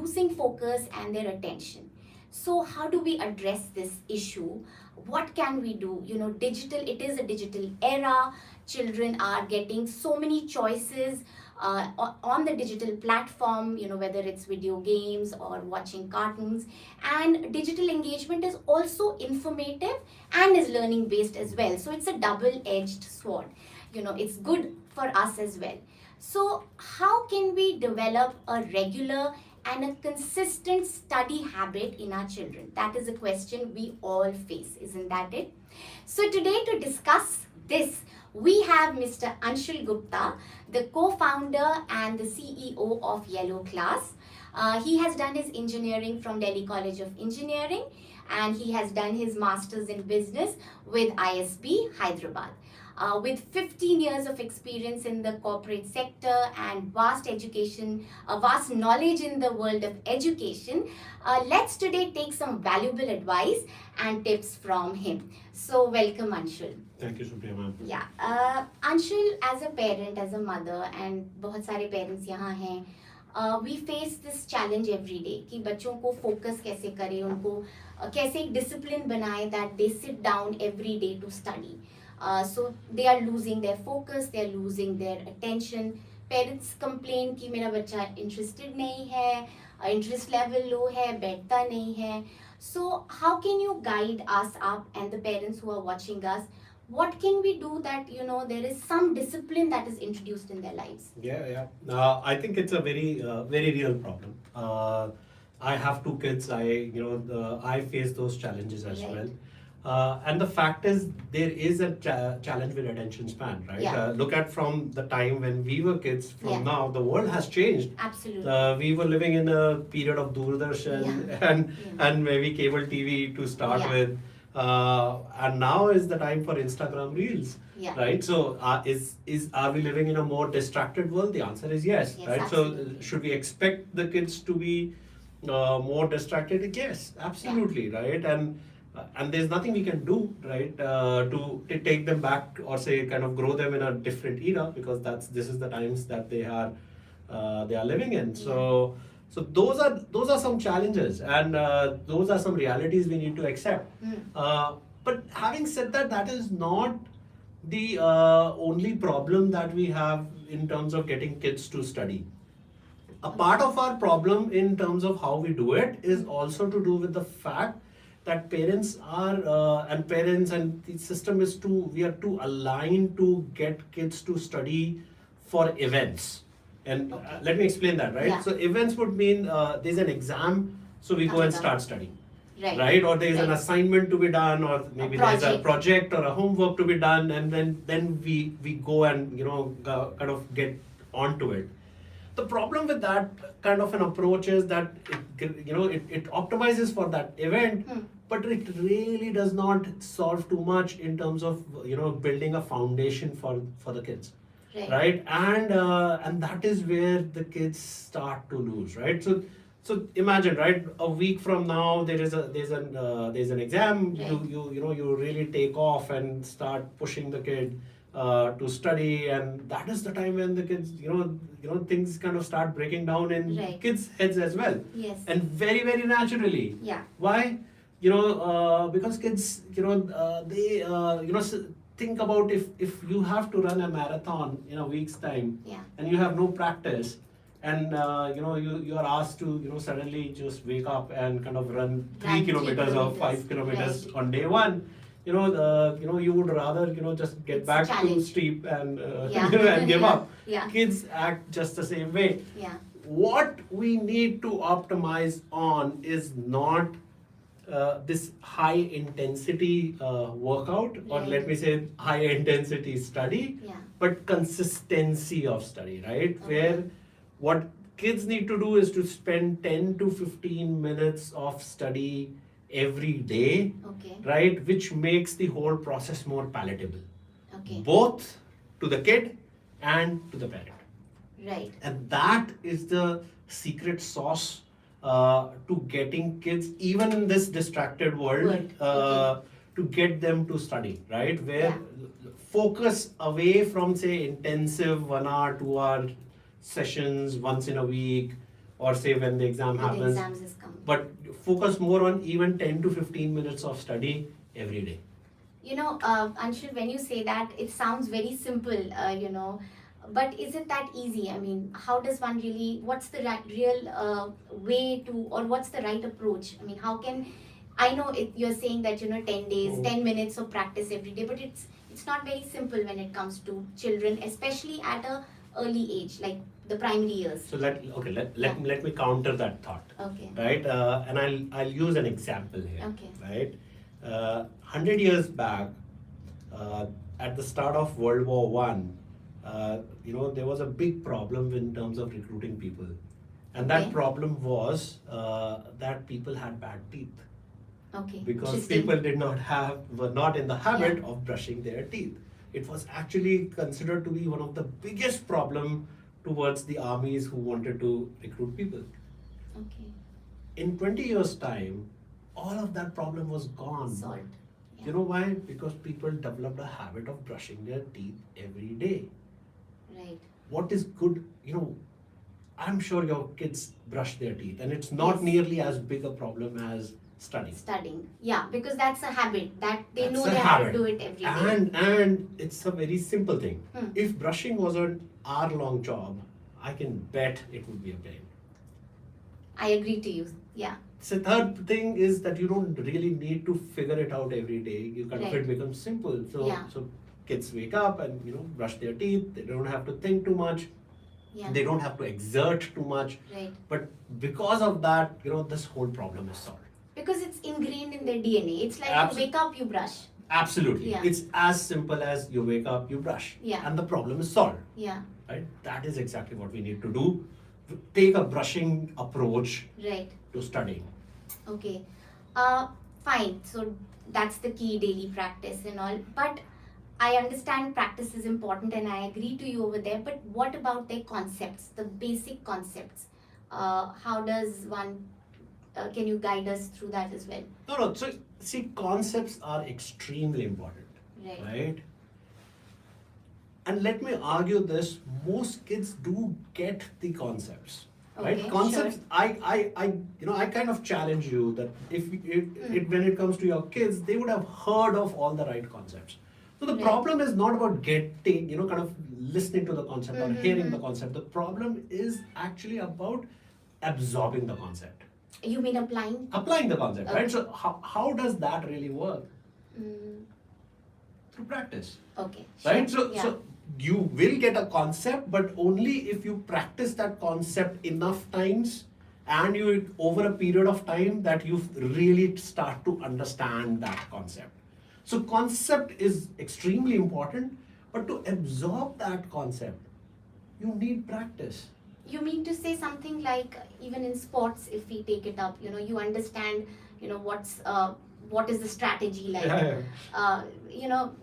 losing focus and their attention. So how do we address this issue? What can we do? Digital, it is a digital era. Children are getting so many choices on the digital platform, whether it's video games or watching cartoons. And digital engagement is also informative and is learning based as well. So it's a double-edged sword. It's good for us as well. So how can we develop a regular and a consistent study habit in our children? That is a question we all face, isn't that it? So today, to discuss this, we have Mr. Anshul Gupta, the co-founder and the CEO of Yellow Class. He has done his engineering from Delhi College of Engineering, and he has done his master's in business with ISB Hyderabad. With 15 years of experience in the corporate sector and vast knowledge in the world of education, let's today take some valuable advice and tips from him. So welcome, Anshul. Thank you, Supriya ma'am. Yeah. Anshul, as a parent, as a mother, and बहुत सारे parents यहाँ हैं, we face this challenge every day कि बच्चों को focus कैसे करें, उनको कैसे एक discipline बनाएं that they sit down every day to study. So they are losing their focus, they are losing their attention. Parents complain कि मेरा बच्चा interested नहीं है, interest level low है, बैठता नहीं है. So how can you guide us up and the parents who are watching us? What can we do that there is some discipline that is introduced in their lives? Yeah. I think it's a very real problem. I have two kids. I face those challenges as Right. well. And the fact is, there is a challenge with attention span, right? Yeah. Look at from the time when we were kids, from Yeah. now, the world has changed. Absolutely. We were living in a period of Doordarshan and maybe cable TV to start Yeah. with. And now is the time for Instagram Reels, Yeah. right? So, are we living in a more distracted world? The answer is yes, Yes, right? absolutely. So, should we expect the kids to be more distracted? Yes, absolutely, right? And there's nothing we can do, right, to take them back or say kind of grow them in a different era, because this is the times that they are living in. So those are some challenges, and those are some realities we need to accept. But having said that, that is not the only problem that we have in terms of getting kids to study. A part of our problem in terms of how we do it is also to do with the fact that parents and the system is we are too aligned to get kids to study for events. And Okay. Let me explain that, right? Yeah. So events would mean there's an exam, so we go and start studying, right? Or there's an Right. assignment to be done, or maybe there's a project or a homework to be done, and then we go and kind of get onto it. The problem with that kind of an approach is that it optimizes for that event, but it really does not solve too much in terms of building a foundation for the kids. Right. And that is where the kids start to lose, right? So imagine, right, a week from now there's an exam. Right. You really take off and start pushing the kid to study, and that is the time when the kids things kind of start breaking down in Right. kids' heads as well. Yes. And very, very naturally. Yeah. Why? Because kids they think about if you have to run a marathon in a week's time, Yeah. and you have no practice, and you are asked to suddenly just wake up and kind of run 3 kilometers or 5 kilometers Right. on day one. You would rather just get It's a back to challenge. sleep and Yeah. and give up. Yeah. Kids act just the same way. Yeah. What we need to optimize on is not this high intensity workout, or Right. let me say high intensity study, Yeah. but consistency of study, right? Okay. Where what kids need to do is to spend 10 to 15 minutes of study every day, Okay. right? Which makes the whole process more palatable, Okay. both to the kid and to the parent. Right. And that is the secret sauce to getting kids, even in this distracted world, to get them to study, right? Where focus away from, say, intensive 1 hour, 2 hour sessions once in a week, or say when the exam When the happens. exams is coming. But focus more on even 10 to 15 minutes of study every day. Anshul, when you say that, it sounds very simple, but is it that easy? I mean, how does one really, what's the real way to, or what's the right approach? I mean, how can, I know you're saying that, 10 days, Mhm. 10 minutes of practice every day, but it's not very simple when it comes to children, especially at a early age, like the primary years. So let me counter that thought. Okay. Right, and I'll use an example here. Okay. Right, 100 years back, uh, at the start of World War I, there was a big problem in terms of recruiting people, and that Okay. problem was that people had bad teeth Okay. because Interesting. people were not in the habit of brushing their teeth. It was actually considered to be one of the biggest problem towards the armies who wanted to recruit people. Okay. In 20 years time, all of that problem was gone. Solved. Yeah. You know why? Because people developed a habit of brushing their teeth every day. Right. What is good, I'm sure your kids brush their teeth, and it's not Yes. nearly as big a problem as studying. Studying, yeah, because that's a habit that they That's know a they have to habit. do it every day. And it's a very simple thing. Hmm. If brushing was an hour-long job, I can bet it would be a pain. I agree to you. Yeah. So third thing is that you don't really need to figure it out every day. You kind of Right. it becomes simple. Yeah. So kids wake up and brush their teeth. They don't have to think too much. Yeah. They don't have to exert too much. Right. But because of that, this whole problem is solved. Because it's ingrained in their DNA. It's like you wake up, you brush. Absolutely. Yeah. It's as simple as you wake up, you brush. Yeah. And the problem is solved. Yeah. Right? That is exactly what we need to do. Take a brushing approach Right. to studying. Okay. Fine. So that's the key, daily practice and all. But I understand practice is important and I agree to you over there. But what about their concepts, the basic concepts? How does one, can you guide us through that as well? No. So, see, concepts are extremely important. Right. Right? And let me argue this, most kids do get the concepts. Right? Okay, Concepts, sure. I kind of challenge you that when it comes to your kids, they would have heard of all the right concepts. So the Right. problem is not about getting, kind of listening to the concept or hearing the Mhm. concept. The problem is actually about absorbing the concept, You mean applying? applying the concept, Okay. right? So how does that really work? Mm, Through practice. okay. Right? Sure. Yeah. So you will get a concept, but only if you practice that concept enough times and you over a period of time that you really start to understand that concept. So concept is extremely important, but to absorb that concept, you need practice. You mean to say something like even in sports, if we take it up, you understand, what is the strategy like?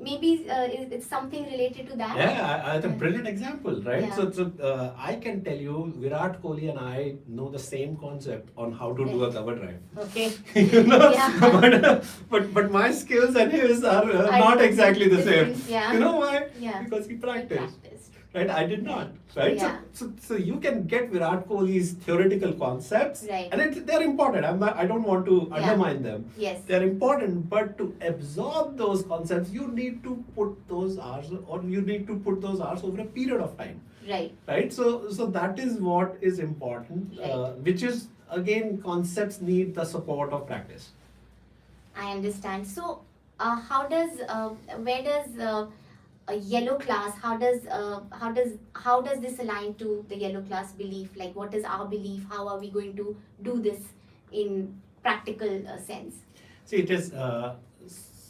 Maybe it's something related to that. Yeah, it's a brilliant example, right? Yeah. So I can tell you, Virat Kohli and I know the same concept on how to do a cover drive. Okay. Yeah. but my skills and his are not exactly the same. Different, yeah. You know why? Yeah. Because he I practiced. practiced. Right? I did not. Right? Yeah. So you can get Virat Kohli's theoretical concepts, Right. and they're important. I don't want to Yeah. undermine them. Yes. They're important, but to absorb those concepts, you need to put those hours, or you need to put those hours over a period of time. Right. Right? So that is what is important, Right. which is again, concepts need the support of practice. I understand. So, where does a yellow class? How does this align to the yellow class belief? Like, what is our belief? How are we going to do this in practical sense? See, it is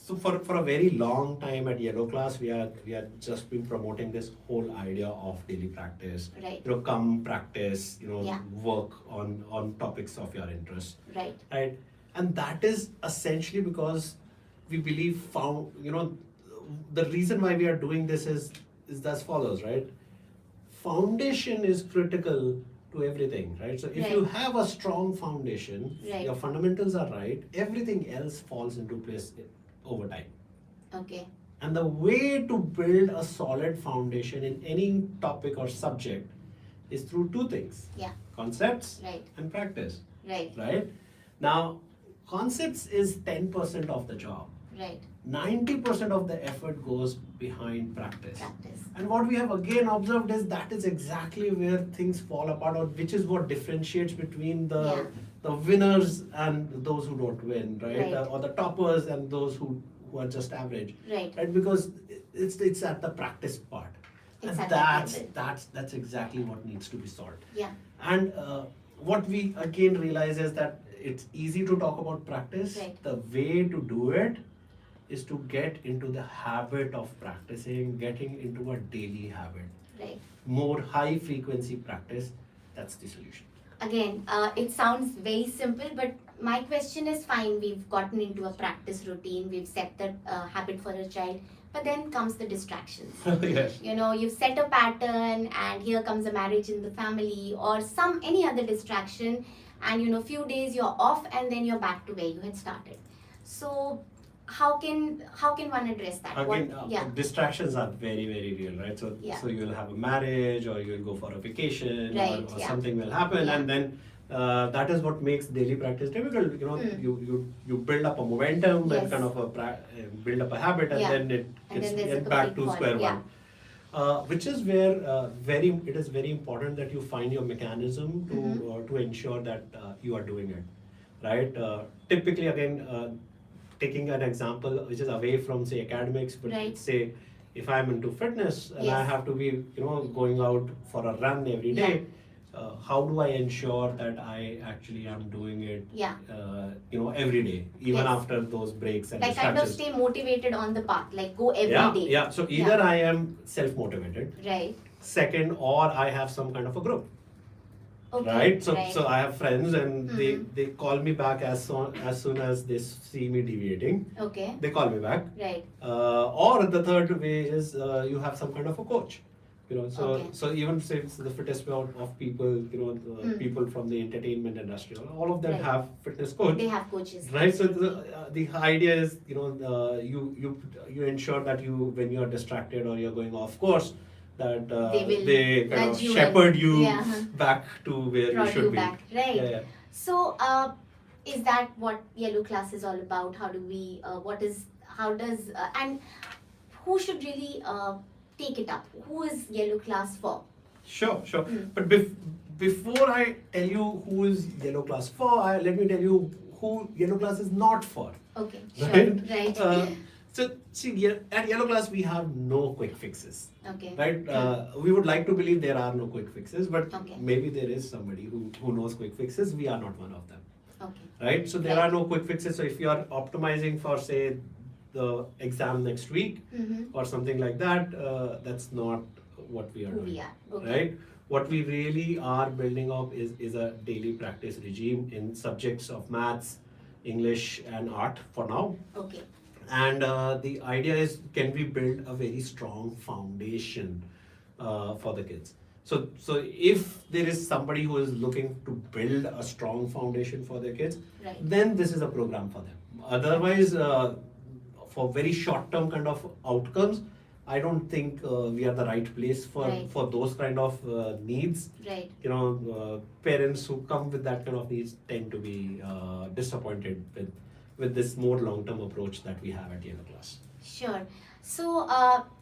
so for a very long time at Yellow Class, we are just been promoting this whole idea of daily practice. Right. Come practice. Yeah. Work on topics of your interest. Right. Right, and that is essentially because we believe the reason why we are doing this is as follows, right? Foundation is critical to everything, right? So if you Right. have a strong foundation, Right. your fundamentals are right, everything else falls into place over time. Okay. And the way to build a solid foundation in any topic or subject is through two things: Yeah. concepts Right. and practice. Right. Right? Now, concepts is 10% of the job. Right. 90% of the effort goes behind practice. Practice. And what we have again observed is that is exactly where things fall apart, or which is what differentiates between Yeah. the winners and those who don't win, right? Right. Or the toppers and those who are just average. Right. Right? Because it's at the practice part. It's And at that level. that's exactly what needs to be solved. Yeah. And what we again realize is that it's easy to talk about practice. Right. The way to do it is to get into the habit of practicing, getting into a daily habit. Right. More high frequency practice, that's the solution. Again, it sounds very simple, but my question is fine. We've gotten into a practice routine, we've set the habit for a child, but then comes the distractions. Yes. You know, you've set a pattern, and here comes a marriage in the family or any other distraction, and you know, few days you're off, and then you're back to where you had started. So, how can one address that? Again, Yeah. distractions are very, very real, right? So, Yeah. so you'll have a marriage, or you'll go for a vacation, Right, or yeah. something will happen, Yeah. and then that is what makes daily practice difficult. You know, you build up a momentum Yes. and kind of build up a habit, and Yeah. then it And gets then there's a get back to complete square fall, yeah. one. Which is where it is very important that you find your mechanism to Mm-hmm. to ensure that you are doing it, right? Typically, again, taking an example which is away from say academics, but Right. say if I'm into fitness and I Yes. have to be going out for a run every day. How do I ensure that I actually am doing it? Yeah. Every day, even Yes. after those breaks and Like kind of distractions. stay motivated on the path, like go every day. Yeah. So either I am self-motivated, Right. second, or I have some kind of a group, Okay. right? So right. so I have friends, and Mhm. they call me back as soon as they see me deviating. Okay. They call me back. Right. Or the third way is you have some kind of a coach. So Okay. so even say it's the fittest of people, people from the entertainment industry, all of them Right. have fitness coach. They have coaches. Right. So the idea is, you ensure that when you are distracted or you're going off course, that They will they kind of nudge you shepherd and- you yeah. back to where you Prod should you be. back. Right. Yeah. So, is that what yellow class is all about? How do we? And who should really take it up? Who is yellow class for? Sure. Mm. But before I tell you who is yellow class for, let me tell you who yellow class is not for. Okay. Sure. Right? Right. So see, at yellow class we have no quick fixes. Okay. Right? We would like to believe there are no quick fixes, but Okay. maybe there is somebody who knows quick fixes. We are not one of them. Okay. Right? So there Right. are no quick fixes. So if you are optimizing for say the exam next week Mm-hmm. or something like that, that's not what we are Who doing. we are. Okay. Right? What we really are building up is a daily practice regime in subjects of maths, English, and art for now. Okay. And the idea is, can we build a very strong foundation for the kids? So if there is somebody who is looking to build a strong foundation for their kids, Right. then this is a program for them. Otherwise, for very short-term kind of outcomes, I don't think we are the right place Right. for those kind of needs. Right. Parents who come with that kind of needs tend to be disappointed with this more long-term approach that we have at Yellow Class. Sure. So,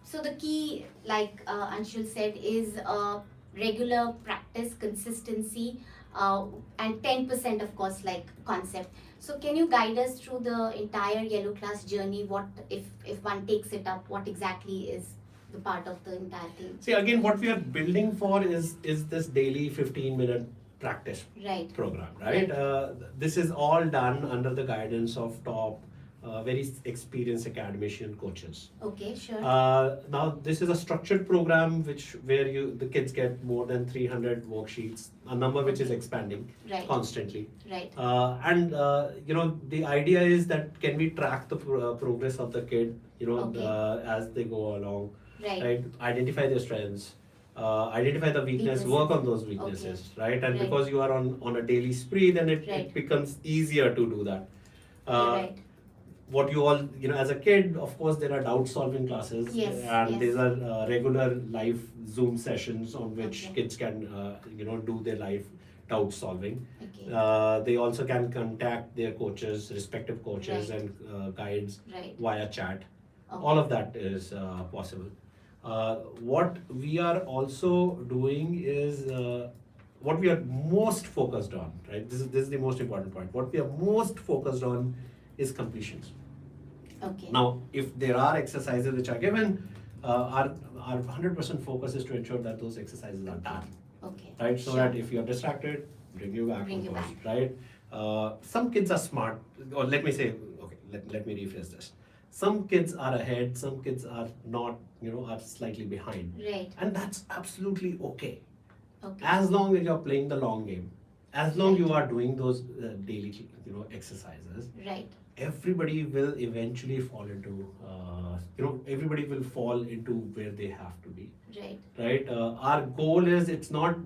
so the key, like Anshul said, is regular practice, consistency, and 10% of course, like concept. So, can you guide us through the entire yellow class journey? What if one takes it up? What exactly is the part of the entire thing? See, again, what we are building for is this daily 15-minute practice Right. program, right? This is all done under the guidance of top, very experienced academician coaches. Okay. Sure. Now, this is a structured program where the kids get more than 300 worksheets, a number which is expanding Right. constantly. Right. And the idea is that can we track the progress of the kid, Okay. as they go along, Right. right? Identify their strengths, identify the weakness, work on those weaknesses, right? And Right. because you are on a daily spree, then it Right. becomes easier to do that. Right. what you all, as a kid, of course, there are doubt solving classes, Yes, and yes. these are regular live Zoom sessions on which Okay. kids can, do their live doubt solving. Okay. They also can contact their coaches, respective coaches, Right. and guides Right. via chat. Okay. All of that is possible. What we are also doing is what we are most focused on, right? This is the most important point. What we are most focused on is completions. Okay. Now, if there are exercises which are given, our 100% focus is to ensure that those exercises are done, Okay. right? So Sure. that if you're distracted, bring you back Bring on you course, back. right? Some kids are smart, or let me say, okay, let me rephrase this. Some kids are ahead, some kids are not, are slightly behind. Right. And that's absolutely okay. Okay. As long as you're playing the long game, as long Right. you are doing those daily, exercises, Right. everybody will eventually fall into, everybody will fall into where they have to be, Right. right? Our goal is, it's not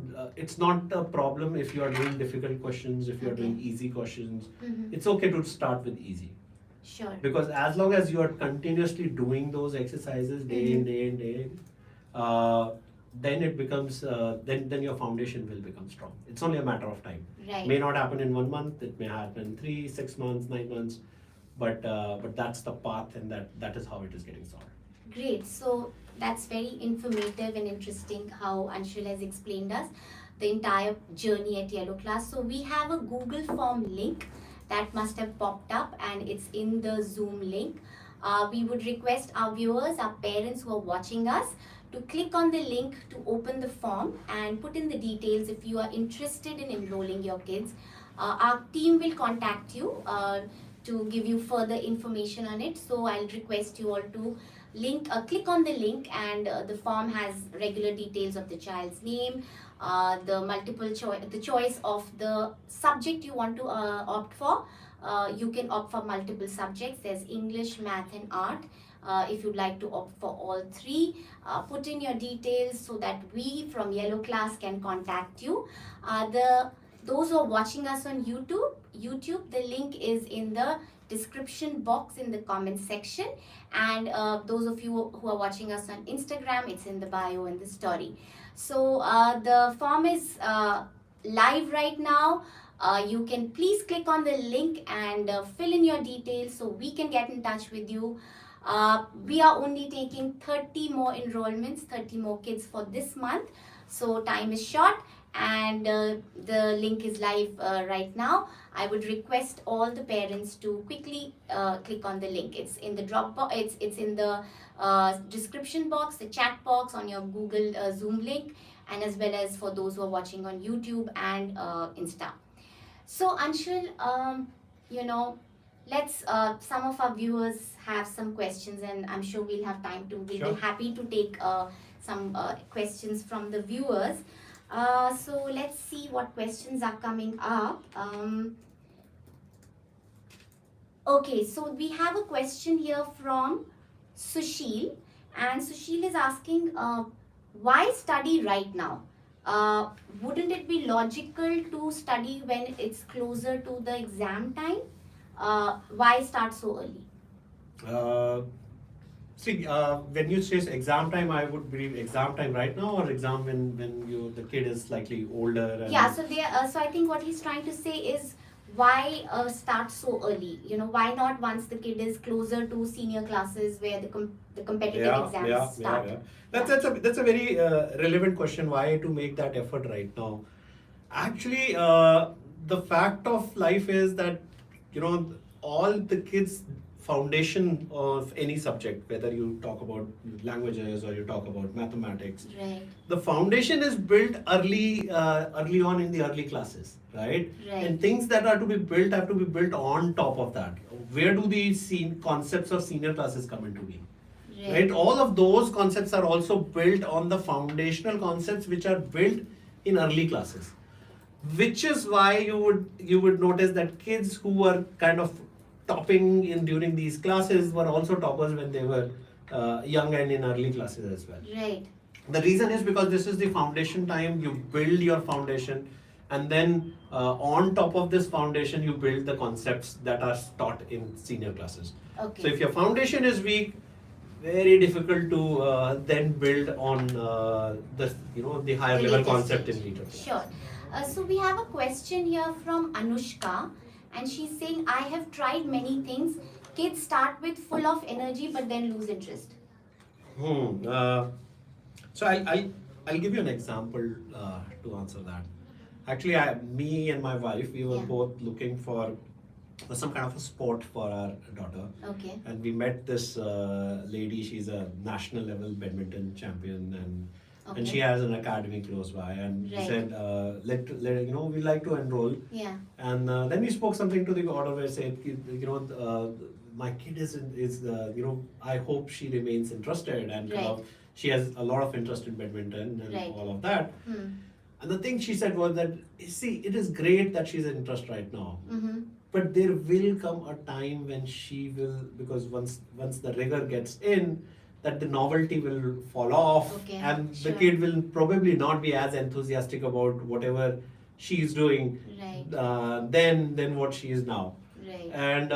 a problem if you are doing difficult questions, if you are Okay. doing easy questions. Mm-hmm. It's okay to start with easy, Sure. because as long as you are continuously doing those exercises day in, day in, day in, then it becomes, then your foundation will become strong. It's only a matter of time. Right. May not happen in 1 month, it may happen in 3, 6 months, 9 months, but that's the path, and that is how it is getting solved. Great. So that's very informative and interesting how Anshul has explained us the entire journey at Yellow Class. So we have a Google form link that must have popped up, and it's in the Zoom link. We would request our viewers, our parents who are watching us, to click on the link to open the form and put in the details if you are interested in enrolling your kids. Our team will contact you to give you further information on it. So I'll request you all to click on the link, and the form has regular details of the child's name, the choice of the subject you want to opt for. You can opt for multiple subjects. There's English, math, and art. If you'd like to opt for all three, put in your details so that we from Yellow Class can contact you. Those who are watching us on YouTube, the link is in the description box in the comment section, and those of you who are watching us on Instagram, it's in the bio and the story. So the form is live right now. You can please click on the link and fill in your details so we can get in touch with you. We are only taking 30 more enrollments, 30 more kids for this month. So time is short, and the link is live right now. I would request all the parents to quickly click on the link. It's in the Dropbox. It's in the description box, the chat box on your Google Zoom link, and as well as for those who are watching on YouTube and Insta. So Anshul, you know, let's some of our viewers have some questions, and I'm sure we'll have time to. We'll Sure. be happy to take some questions from the viewers. So let's see what questions are coming up. Okay, so we have a question here from Sushil, and Sushil is asking, why study right now? Wouldn't it be logical to study when it's closer to the exam time? Why start so early? When you say exam time, I would believe exam time right now, or exam when the kid is slightly older. Yeah, so so I think what he's trying to say is, why start so early? Why not once the kid is closer to senior classes where the competitive exams start? That's a very relevant question. Why to make that effort right now? Actually, the fact of life is that all the kids' foundation of any subject, whether you talk about languages or you talk about mathematics, Right. the foundation is built early on in the early classes, right? Right. And things that are to be built have to be built on top of that. Where do these concepts of senior classes come into being? Right? All of those concepts are also built on the foundational concepts which are built in early classes, which is why you would notice that kids who were kind of topping in during these classes were also toppers when they were young and in early classes as well. Right. The reason is because this is the foundation time. You build your foundation, and then on top of this foundation you build the concepts that are taught in senior classes. Okay. So if your foundation is weak, very difficult to then build on the higher The level later concept stage. in later. Sure. So we have a question here from Anushka, and she's saying, I have tried many things. Kids start with full of energy but then lose interest. Hmm. So I'll give you an example to answer that. Actually, me and my wife, we were Yeah. both looking for some kind of a sport for our daughter. Okay. And we met this lady. She's a national level badminton champion, and she Okay. has an academy close by. And we Right. said, we like to enroll. Yeah. And then we spoke something to the order where said, my kid I hope she remains interested, and Right. she has a lot of interest in badminton and Right. all of that. Hmm. And the thing she said was that, see, it is great that she's in interest right now, Mm-hmm. but there will come a time when she will, because once the rigor gets in, that the novelty will fall off, Okay, and sure. the kid will probably not be as enthusiastic about whatever she is doing Right. than what she is now. Right. And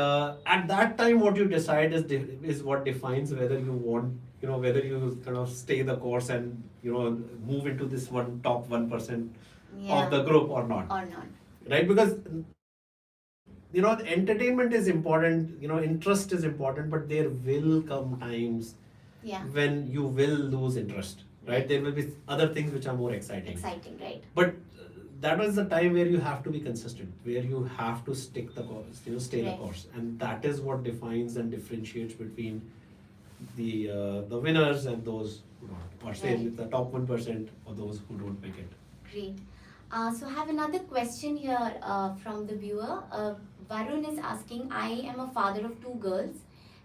at that time, what you decide is what defines whether you want, whether you kind of stay the course and move into this top 1% Yeah. of the group or not, Or not. right? Because the entertainment is important, interest is important, but there will come times Yeah. when you will lose interest, right? There will be other things which are more exciting. Exciting, right? But that was the time where you have to be consistent, where you have to stick the course, stay Right. the course, and that is what defines and differentiates between the winners and those who don't, or say Right. the top 1% or those who don't make it. Great. So I have another question here from the viewer. Varun is asking, I am a father of two girls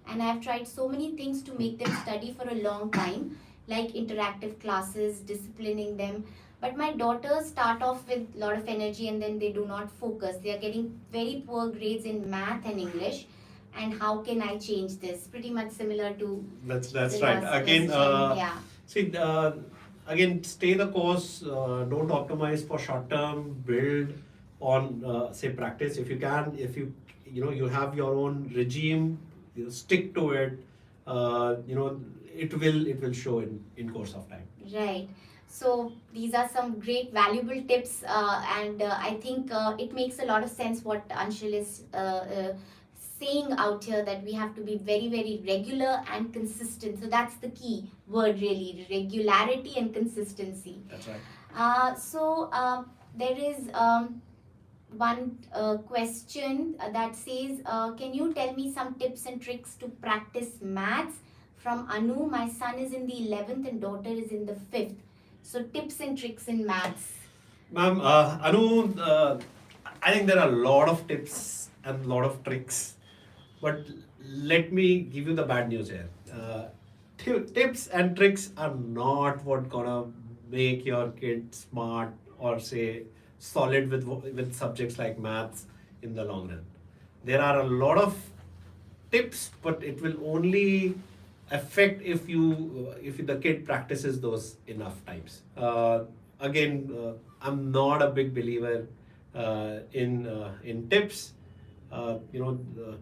and I have tried so many things to make them study for a long time, like interactive classes, disciplining them. But my daughters start off with a lot of energy and then they do not focus. They are getting very poor grades in math and English. And how can I change this? Pretty much similar to That's the right. last Again, question. Yeah. see, again, stay the course. Don't optimize for short term. Build on, say, practice if you can. If you have your own regime, stick to it. It will show in course of time. Right. So these are some great valuable tips, and I think it makes a lot of sense what Anshul is saying out here, that we have to be very, very regular and consistent. So that's the key word, really, regularity and consistency. That's right. There is one question that says, can you tell me some tips and tricks to practice maths? From Anu, my son is in the 11th and daughter is in the 5th. So tips and tricks in maths. Ma'am, Anu, I think there are a lot of tips and a lot of tricks, but let me give you the bad news here. Tips and tricks are not what gonna make your kid smart or say solid with subjects like maths in the long run. There are a lot of tips, but it will only affect if the kid practices those enough times. Again, I'm not a big believer in tips.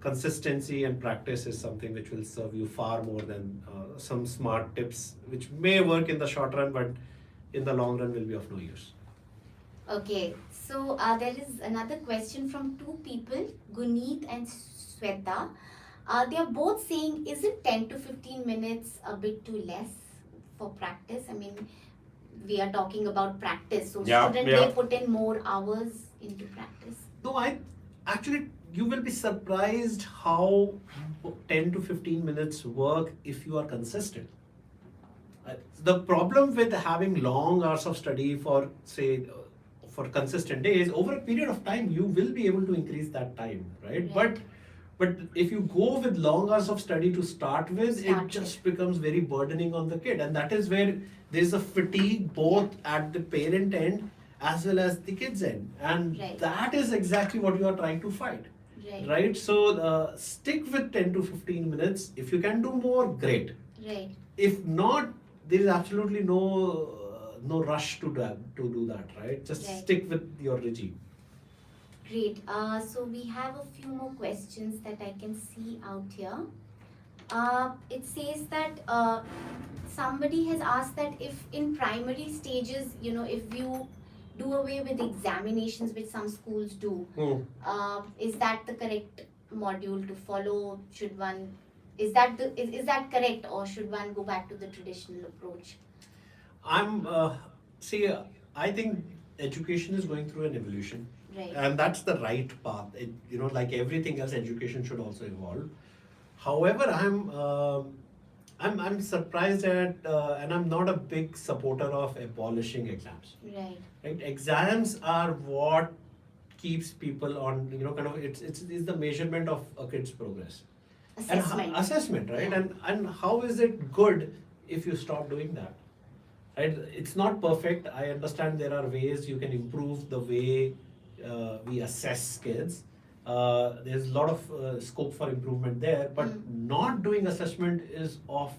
Consistency and practice is something which will serve you far more than some smart tips, which may work in the short run, but in the long run will be of no use. Okay, so there is another question from two people, Guneet and Sweta. They are both saying, is it 10 to 15 minutes a bit too less for practice? I mean, we are talking about practice, so shouldn't they put in more hours into practice? No, you will be surprised how 10 to 15 minutes work if you are consistent. The problem with having long hours of study for, say, for consistent days, over a period of time, you will be able to increase that time, right? But if you go with long hours of study to start with, it just becomes very burdening on the kid. And that is where there's a fatigue both at the parent end as well as the kids end. And that is exactly what you are trying to fight. Right? So stick with 10 to 15 minutes. If you can do more, great. Right. If not, there is absolutely no rush to do that, right? Just Right. stick with your regime. Great. So we have a few more questions that I can see out here. It says that somebody has asked that if in primary stages, if you do away with examinations, which some schools do, is that the correct module to follow? Should one, is that correct, or should one go back to the traditional approach? I'm see. I think education is going through an evolution, Right. and that's the right path. Like everything else, education should also evolve. However, I'm surprised at, and I'm not a big supporter of abolishing exams. Right. Right? Exams are what keeps people on. Kind of it's the measurement of a kid's progress. Assessment. Assessment, right? Yeah. And how is it good if you stop doing that? Right? It's not perfect. I understand there are ways you can improve the way we assess kids. There's a lot of scope for improvement there, but not doing assessment is of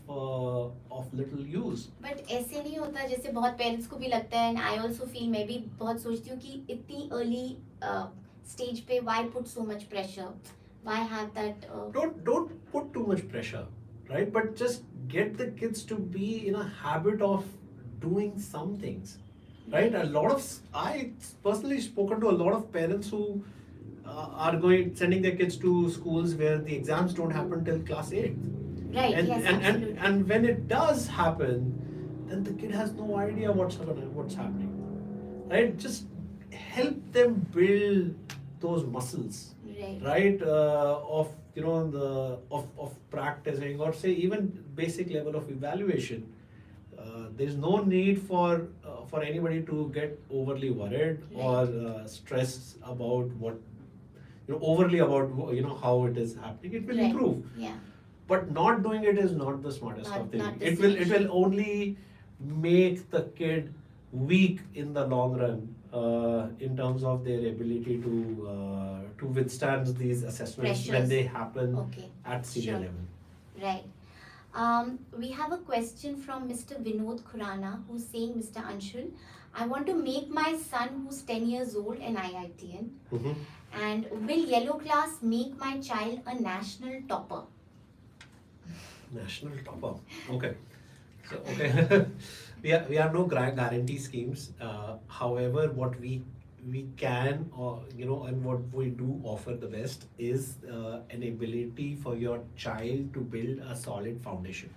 little use. But ऐसे नहीं होता, जैसे बहुत parents को भी लगता है, and I also feel, मैं भी बहुत सोचती हूँ कि इतनी अर्ली स्टेज पे why put so much pressure, why have that Don't put too much pressure, right? But just get the kids to be in a habit of doing some things, right? A lot of I personally spoken to a lot of parents who are sending their kids to schools where the exams don't happen till class 8. right, And, yes, and, absolutely. and when it does happen, then the kid has no idea what's happening, right? Just help them build those muscles, right? Of of practicing, or say even basic level of evaluation. There's no need for anybody to get overly worried or stressed about overly about how it is happening. It will Right. improve, Yeah. but not doing it is not the smartest Not- of things. not the It will only make the kid weak in the long run, in terms of their ability to withstand these assessments when Pressures. they happen Okay. at senior Sure. level. Right. We have a question from Mr. Vinod Khurana, who's saying, Mr. Anshul, I want to make my son, who's 10 years old, an IITian. And will yellow class make my child a national topper? National topper. Okay. So okay, we are no guarantee schemes. However, what we can, and what we do offer the best is an ability for your child to build a solid foundation,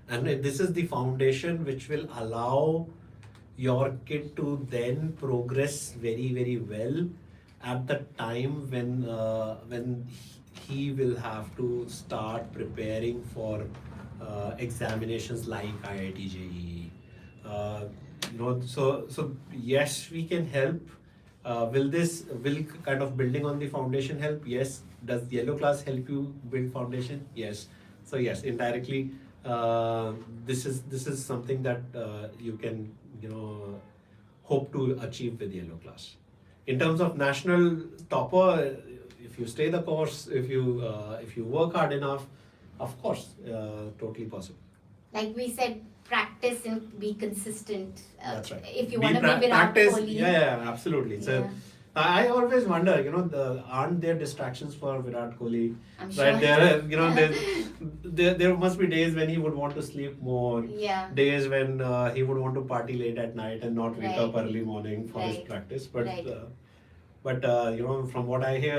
and this is the foundation which will allow your kid to then progress very very well at the time when he will have to start preparing for examinations like IIT JEE. So yes, we can help. Will kind of building on the foundation help? Yes. Does yellow class help you build foundation? Yes. So yes, indirectly, this is something that you can hope to achieve with yellow class. In terms of national topper, if you stay the course, if you work hard enough, of course, totally possible. Like we said, practice and be consistent. That's right. If you want to be Virat practice, Kohli. yeah, absolutely. So Yeah. I always wonder, aren't there distractions for Virat Kohli? I'm Right, sure. there must be days when he would want to sleep more. Yeah. Days when he would want to party late at night and not wake up Right. early morning for his Right. practice. But Right. From what I hear,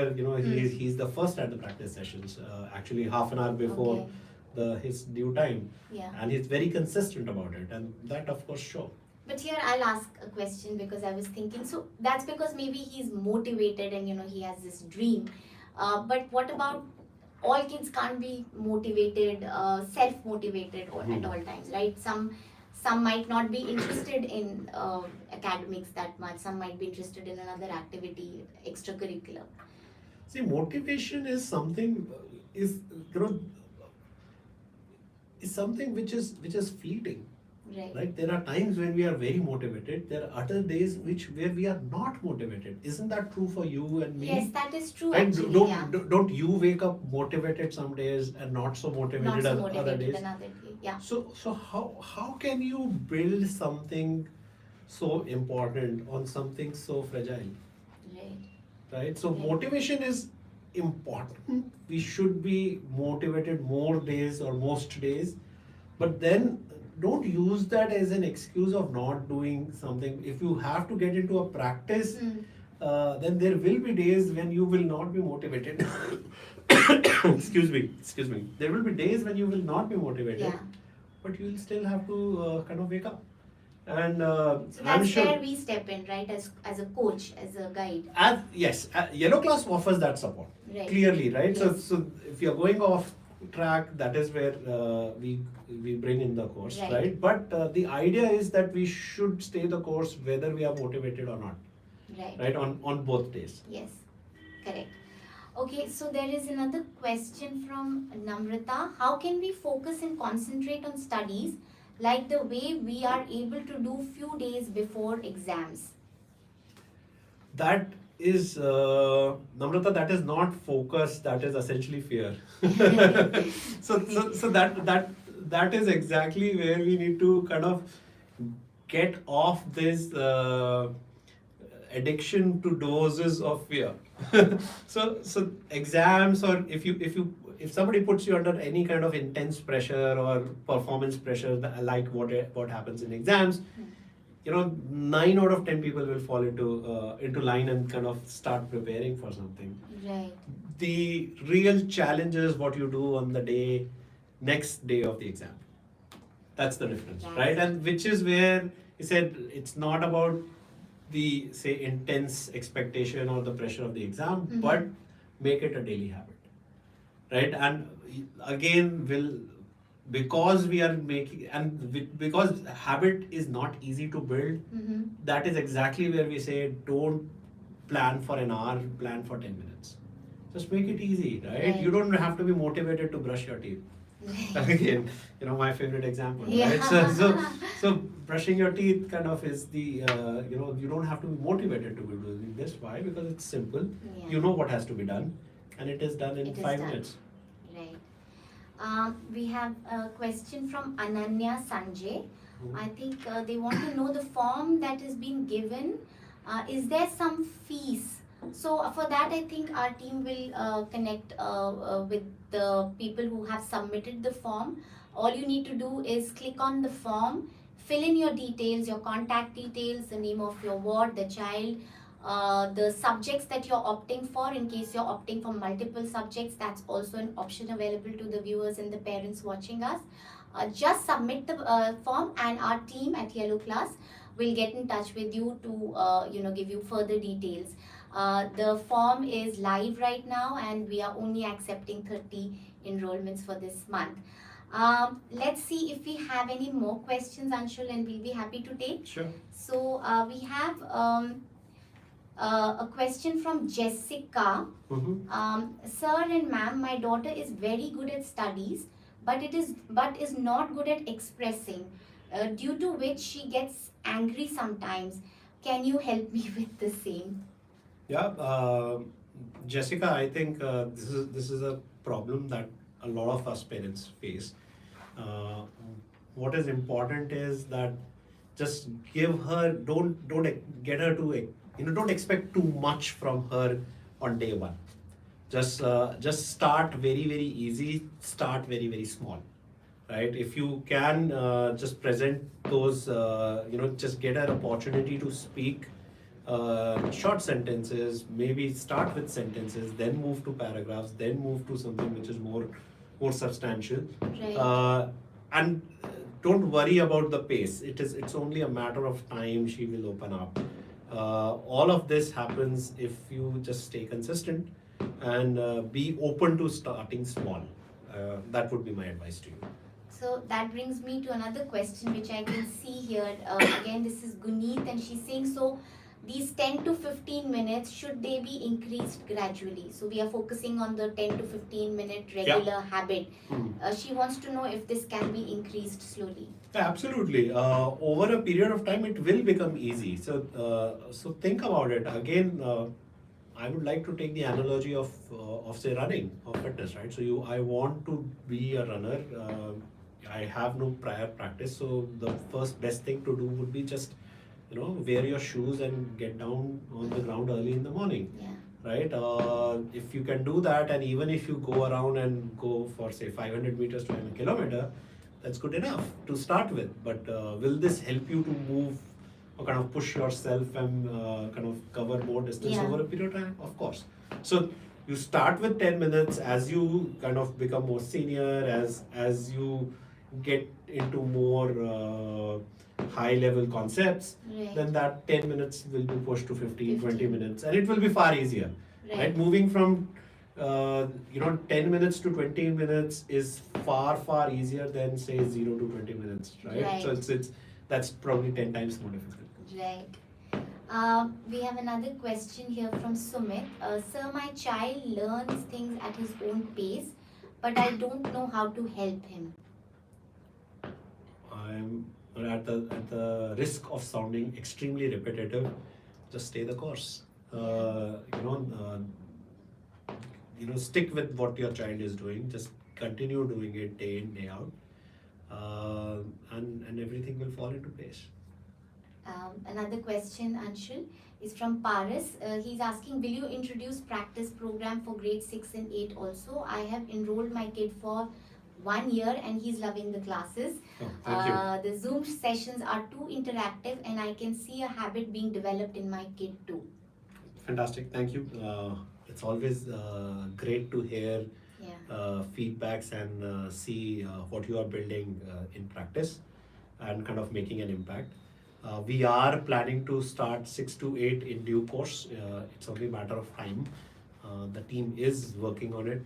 he's the first at the practice sessions. Actually, half an hour before Okay. his due time, Yeah. and he's very consistent about it, and that of course shows. But here I'll ask a question, because I was thinking, so that's because maybe he's motivated and he has this dream. But what about all kids can't be motivated, self-motivated at all times, right? Some might not be interested in academics that much. Some might be interested in another activity, extracurricular. See, motivation is something is you know is something which is fleeting, Right. Right? There are times when we are very motivated. There are other days where we are not motivated. Isn't that true for you and me? Yes, that is true Right? actually. Yeah. Don't you wake up motivated some days and not so Not motivated so other motivated days? another day. Yeah. So how can you build something so important on something so fragile? Right. Right? So Right. motivation is important. We should be motivated more days or most days, but then don't use that as an excuse of not doing something. If you have to get into a practice, Hmm. then there will be days when you will not be motivated. Excuse me. There will be days when you will not be motivated, Yeah. but you will still have to kind of wake up. And So I'm that's sure. where we step in, right? As a coach, as a guide. Yes, Yellow Class offers that support Right. clearly, right? Yes. So if you're going off track, that is where we bring in the course, Right. right? But the idea is that we should stay the course whether we are motivated or not, Right. right? On both days. Yes. Correct. Okay, so there is another question from Namrata. How can we focus and concentrate on studies like the way we are able to do few days before exams? That is Namrata. That is not focus. That is essentially fear. So that is exactly where we need to kind of get off this addiction to doses of fear. So exams, or if somebody puts you under any kind of intense pressure or performance pressure, like what happens in exams, 9 out of 10 people will fall into line and kind of start preparing for something. Right. The real challenge is what you do on the next day of the exam. That's the difference, right? And which is where he said it's not about the, say, intense expectation or the pressure of the exam, Mhm. but make it a daily habit, right? And again, because we are making, and because habit is not easy to build, Mm-hmm. that is exactly where we say don't plan for an hour, plan for 10 minutes. Just make it easy, right? Right. You don't have to be motivated to brush your teeth. Again, my favorite example, Yeah. right? So brushing your teeth kind of is the, you don't have to be motivated to be doing this. Why? Because it's simple. Yeah. You know what has to be done, and it is done in It is 5 done. minutes. Right. We have a question from Ananya Sanjay. I think they want to know the form that is being given. Is there some fees? So for that, I think our team will connect with the people who have submitted the form. All you need to do is click on the form, fill in your details, your contact details, the name of your ward, the child, the subjects that you're opting for. In case you're opting for multiple subjects, that's also an option available to the viewers and the parents watching us. Just submit the form, and our team at Yellow Class will get in touch with you to give you further details. The form is live right now, and we are only accepting 30 enrollments for this month. Let's see if we have any more questions, Anshul, and we'll be happy to take. Sure. So we have a question from Jessica. Sir and ma'am, my daughter is very good at studies, but is not good at expressing, due to which she gets angry sometimes. Can you help me with the same? Yeah, Jessica, I think this is a problem that a lot of us parents face. Uh, what is important is that just give her, get her to, don't expect too much from her on day one. Just start very very easy, start very very small, right? If you can just present those, just get an opportunity to speak short sentences, maybe start with sentences, then move to paragraphs, then move to something which is more substantial. Right. And don't worry about the pace. It's only a matter of time she will open up. All of this happens if you just stay consistent and be open to starting small. That would be my advice to you. So that brings me to another question which I can see here. Again, this is Guneet, and she's saying, so these 10 to 15 minutes, should they be increased gradually? So we are focusing on the 10 to 15 minute regular habit. She wants to know if this can be increased slowly. Yeah, absolutely. Over a period of time, it will become easy. So think about it again. I would like to take the analogy of say running or fitness, right? I want to be a runner. I have no prior practice, so the first best thing to do would be just wear your shoes and get down on the ground early in the morning. Yeah. Right? If you can do that, and even if you go around and go for say 500 meters to a kilometer, that's good enough to start with. But will this help you to move or kind of push yourself and kind of cover more distance over a period of time? Of course. So you start with 10 minutes. As you kind of become more senior, as you get into more high level concepts, then that 10 minutes will be pushed to 15, 20 minutes, and it will be far easier. Right? Moving from 10 minutes to 20 minutes is far easier than say 0 to 20 minutes, right? So it's that's probably 10 times more difficult. Right. We have another question here from Sumit. Sir, my child learns things at his own pace, but I don't know how to help him. I'm at the risk of sounding extremely repetitive. Just stay the course. Stick with what your child is doing. Just continue doing it day in, day out, and everything will fall into place. Another question, Anshul, is from Paris. He's asking, will you introduce practice program for grade 6 and 8 also? I have enrolled my kid for 1 year and he's loving the classes. Thank you. The Zoom sessions are too interactive and I can see a habit being developed in my kid too. Fantastic. Thank you. It's always great to hear feedbacks and see what you are building in practice and kind of making an impact. We are planning to start 6 to 8 in due course. It's only a matter of time. The team is working on it.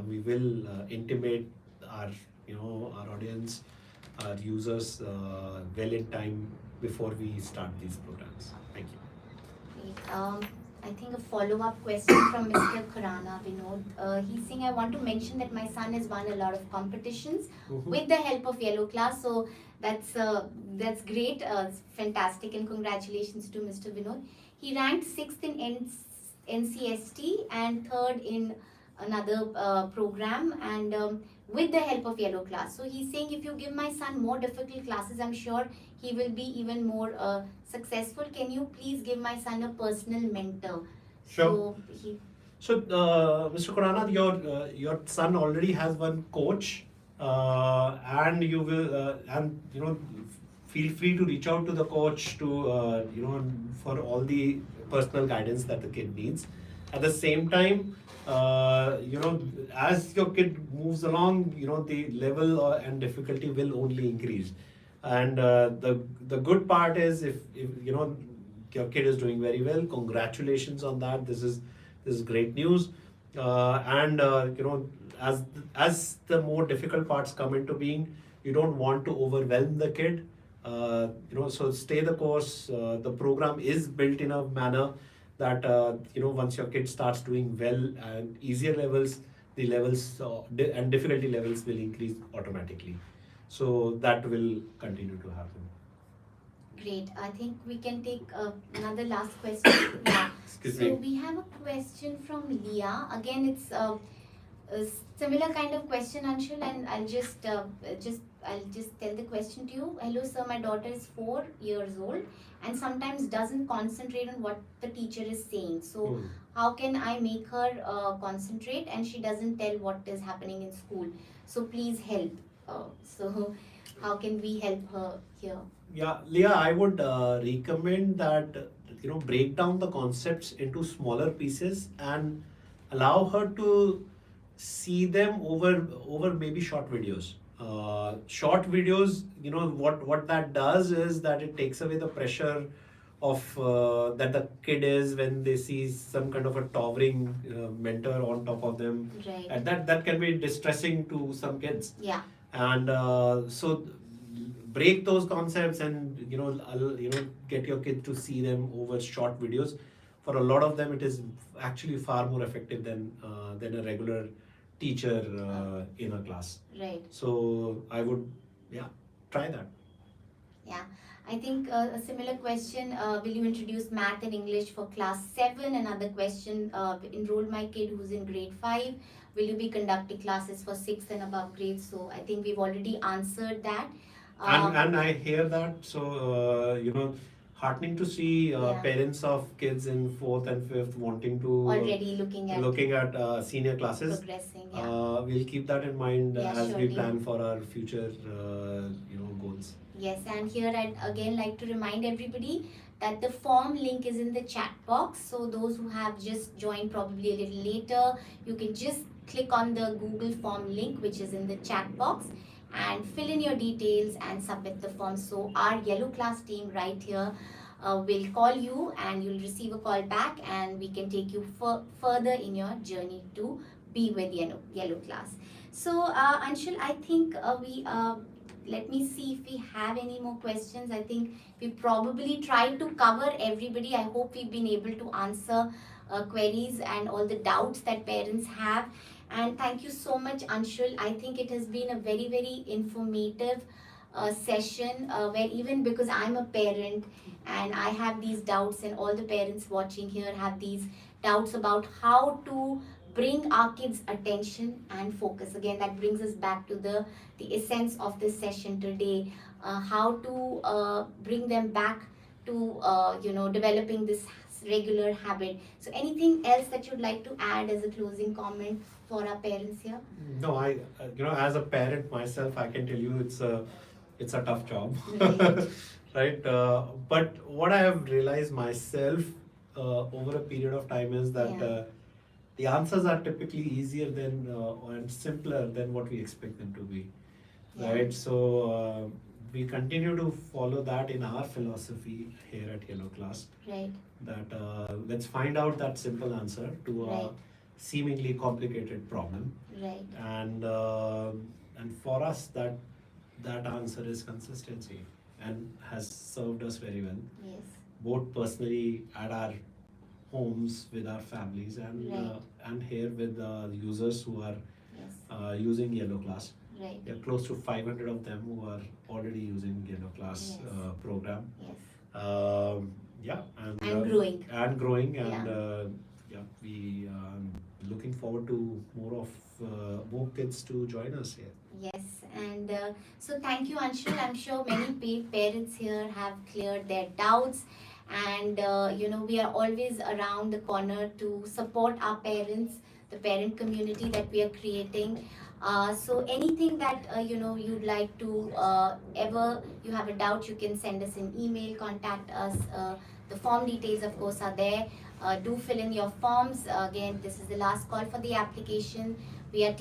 We will intimate our audience, our users well in time before we start these programs. Thank you. Great. I think a follow-up question from Mr. Khurana Vinod. He's saying, I want to mention that my son has won a lot of competitions with the help of Yellow Class. So that's great. It's fantastic, and congratulations to Mr. Vinod. He ranked 6th in NCST and 3rd in another program, and with the help of Yellow Class. So he's saying, if you give my son more difficult classes, I'm sure he will be even more successful. Can you please give my son a personal mentor? Sure. So Mr. Khurana, your son already has one coach, and you will feel free to reach out to the coach to for all the personal guidance that the kid needs. At the same time, as your kid moves along, the level and difficulty will only increase. And the good part is, if your kid is doing very well, congratulations on that. This is great news. As the more difficult parts come into being, you don't want to overwhelm the kid. So stay the course. The program is built in a manner that once your kid starts doing well and easier levels, the levels and difficulty levels will increase automatically. So that will continue to happen. Great. I think we can take another last question. Excuse me. So we have a question from Leah. Again, it's a similar kind of question, Anshul, and I'll just tell the question to you. Hello, sir. My daughter is 4 years old and sometimes doesn't concentrate on what the teacher is saying. So how can I make her concentrate, and she doesn't tell what is happening in school? So please help. So how can we help her here? Yeah, Leah, I would recommend that break down the concepts into smaller pieces and allow her to see them over maybe short videos. Short videos, what that does is that it takes away the pressure of that the kid is when they see some kind of a towering mentor on top of them. Right. And that can be distressing to some kids. Yeah. And so break those concepts and get your kid to see them over short videos. For a lot of them, it is actually far more effective than a regular teacher in a class. Right. So I would, yeah, try that. Yeah, I think a similar question. Will you introduce math and English for class 7? Another question. Enroll my kid who's in grade 5. Will you be conducting classes for 6th and above grades? So I think we've already answered that. And I hear that, so heartening to see Yeah. parents of kids in 4th and 5th wanting to Already looking at senior classes. progressing. Yeah. We'll keep that in mind Yeah, as we surely. plan for our future goals. Yes, and here I'd again like to remind everybody that the form link is in the chat box. So those who have just joined probably a little later, you can just click on the Google form link which is in the chat box and fill in your details and submit the form. So our yellow class team right here will call you and you'll receive a call back and we can take you further in your journey to be with yellow class. So Anshul, I think we let me see if we have any more questions. I think we probably tried to cover everybody. I hope we've been able to answer queries and all the doubts that parents have. And thank you so much, Anshul. I think it has been a very, very informative session where even because I'm a parent and I have these doubts, and all the parents watching here have these doubts about how to bring our kids' attention and focus. Again, that brings us back to the essence of this session today, how to bring them back to developing this regular habit. So anything else that you'd like to add as a closing comment for our parents here? No, I as a parent myself, I can tell you it's a tough job. Right. Right? But what I have realized myself over a period of time is that Yeah. the answers are typically easier than and simpler than what we expect them to be. Yeah. Right? So we continue to follow that in our philosophy here at Yellow Class. Right. That let's find out that simple answer to a Right. seemingly complicated problem, Right. and for us that answer is consistency and has served us very well, Yes. both personally at our homes with our families Right. and here with the users who are Yes. using Yellow Class. Right. There are close to 500 of them who are already using Yellow Class Yes. program. Yes. Yeah, And growing. and growing, and Yeah. yeah, we looking forward to more kids to join us here. Yes, and so thank you, Anshul. I'm sure many parents here have cleared their doubts, and we are always around the corner to support our parents, the parent community that we are creating. So anything that you'd like to ever you have a doubt, you can send us an email, contact us. The form details, of course, are there. Do fill in your forms. Again, this is the last call for the application. We are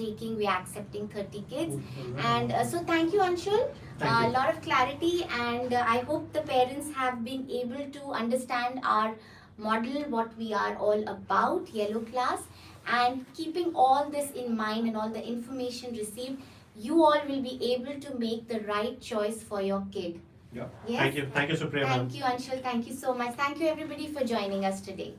accepting 30 kids. And so thank you, Anshul. Thank A you. lot of clarity, and I hope the parents have been able to understand our model, what we are all about, Yellow Class, and keeping all this in mind and all the information received, you all will be able to make the right choice for your kid. Yeah. Yes. Thank you, Supriya ma'am. Thank you, Anshul. Thank you so much. Thank you, everybody, for joining us today.